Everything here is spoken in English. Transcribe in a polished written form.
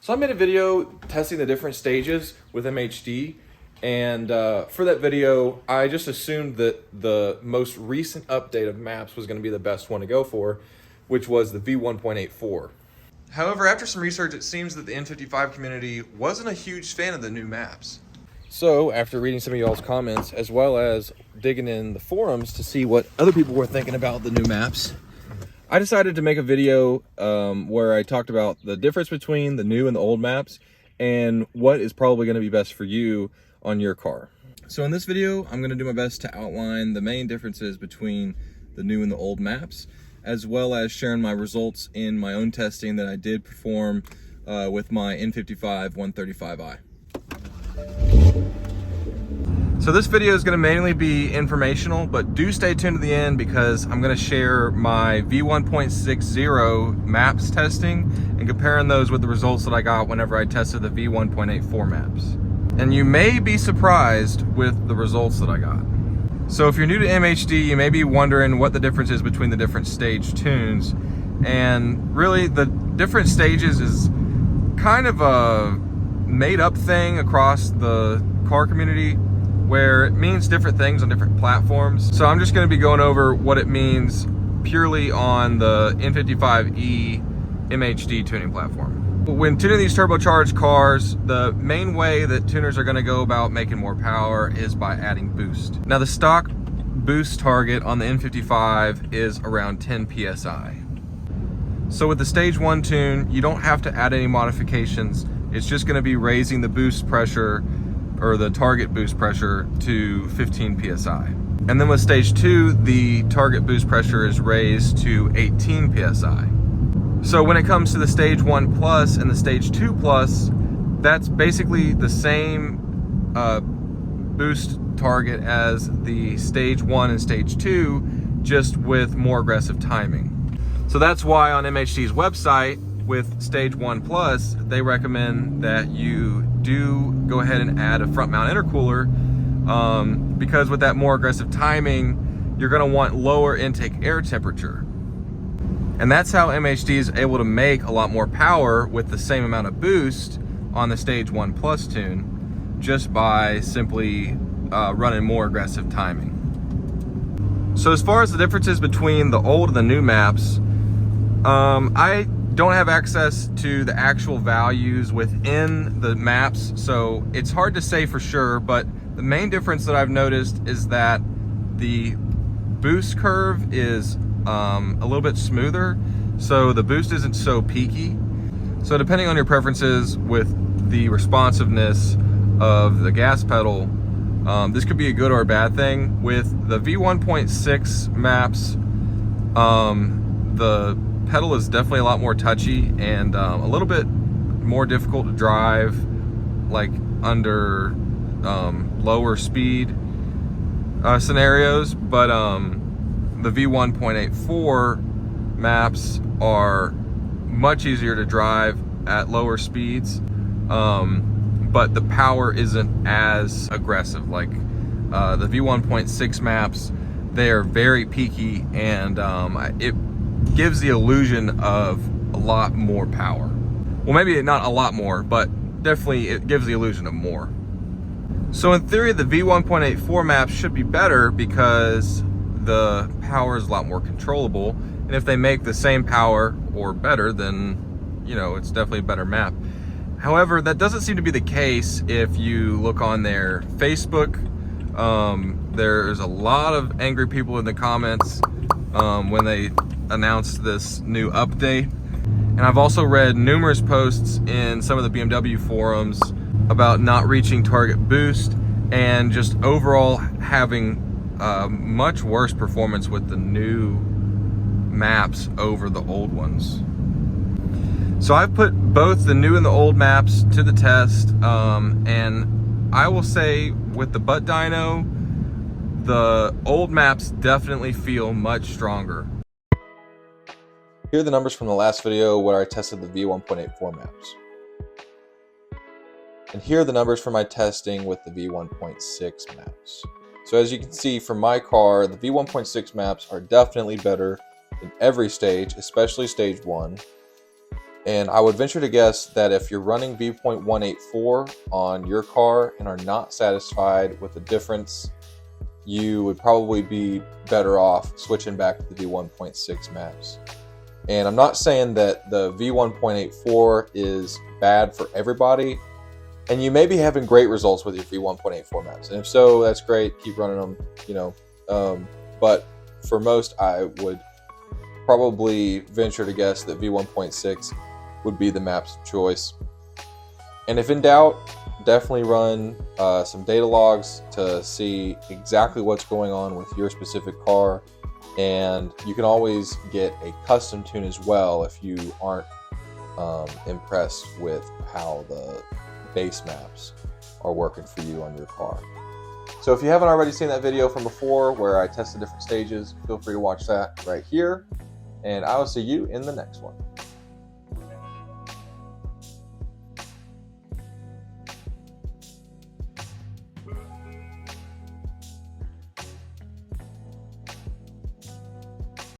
So I made a video testing the different stages with MHD, and for that video, I just assumed that the most recent update of maps was going to be the best one to go for, which was the V1.84. However, after some research, it seems that the N55 community wasn't a huge fan of the new maps. So after reading some of y'all's comments, as well as digging in the forums to see what other people were thinking about the new maps, I decided to make a video where I talked about the difference between the new and the old maps and what is probably going to be best for you on your car. So in this video, I'm going to do my best to outline the main differences between the new and the old maps, as well as sharing my results in my own testing that I did perform with my N55 135i. So this video is going to mainly be informational, but do stay tuned to the end because I'm going to share my V1.60 maps testing and comparing those with the results that I got whenever I tested the V1.84 maps. And you may be surprised with the results that I got. So if you're new to MHD, you may be wondering what the difference is between the different stage tunes. And really the different stages is kind of a made up thing across the car community, where it means different things on different platforms. So I'm just going to be going over what it means purely on the N55E MHD tuning platform. When tuning these turbocharged cars, the main way that tuners are going to go about making more power is by adding boost. Now the stock boost target on the N55 is around 10 PSI. So with the stage 1 tune, you don't have to add any modifications. It's just going to be raising the boost pressure, or the target boost pressure, to 15 PSI. And then with stage 2, the target boost pressure is raised to 18 PSI. So when it comes to the stage 1 plus and the stage 2 plus, that's basically the same boost target as the stage 1 and stage 2, just with more aggressive timing. So that's why on MHD's website, with stage 1 plus, they recommend that you do go ahead and add a front mount intercooler, because with that more aggressive timing, you're gonna want lower intake air temperature. And that's how MHD is able to make a lot more power with the same amount of boost on the stage 1 plus tune, just by simply running more aggressive timing. So as far as the differences between the old and the new maps, I don't have access to the actual values within the maps, so it's hard to say for sure, but the main difference that I've noticed is that the boost curve is a little bit smoother, so the boost isn't so peaky. So depending on your preferences with the responsiveness of the gas pedal, this could be a good or a bad thing. With the V1.6 maps, the pedal is definitely a lot more touchy and a little bit more difficult to drive, like under lower speed scenarios. But the V1.84 maps are much easier to drive at lower speeds, but the power isn't as aggressive. Like the V1.6 maps, they are very peaky, and it gives the illusion of a lot more power. Well, maybe not a lot more, but definitely it gives the illusion of more. So in theory, the V1.84 maps should be better because the power is a lot more controllable. And if they make the same power or better, then, you know, it's definitely a better map. However, that doesn't seem to be the case if you look on their Facebook. There's a lot of angry people in the comments when they announced this new update. And I've also read numerous posts in some of the BMW forums about not reaching target boost and just overall having much worse performance with the new maps over the old ones. So I've put both the new and the old maps to the test, and I will say with the butt dyno, the old maps definitely feel much stronger. Here are the numbers from the last video where I tested the V1.84 maps. And here are the numbers for my testing with the V1.6 maps. So as you can see from my car, the V1.6 maps are definitely better in every stage, especially stage 1. And I would venture to guess that if you're running V.184 on your car and are not satisfied with the difference, you would probably be better off switching back to the V1.6 maps. And I'm not saying that the V1.84 is bad for everybody, and you may be having great results with your V1.84 maps. And if so, that's great. Keep running them, but for most, I would probably venture to guess that V1.6 would be the maps of choice. And if in doubt, definitely run some data logs to see exactly what's going on with your specific car. And you can always get a custom tune as well if you aren't impressed with how the base maps are working for you on your car. So if you haven't already seen that video from before where I tested different stages, feel free to watch that right here. And I will see you in the next one.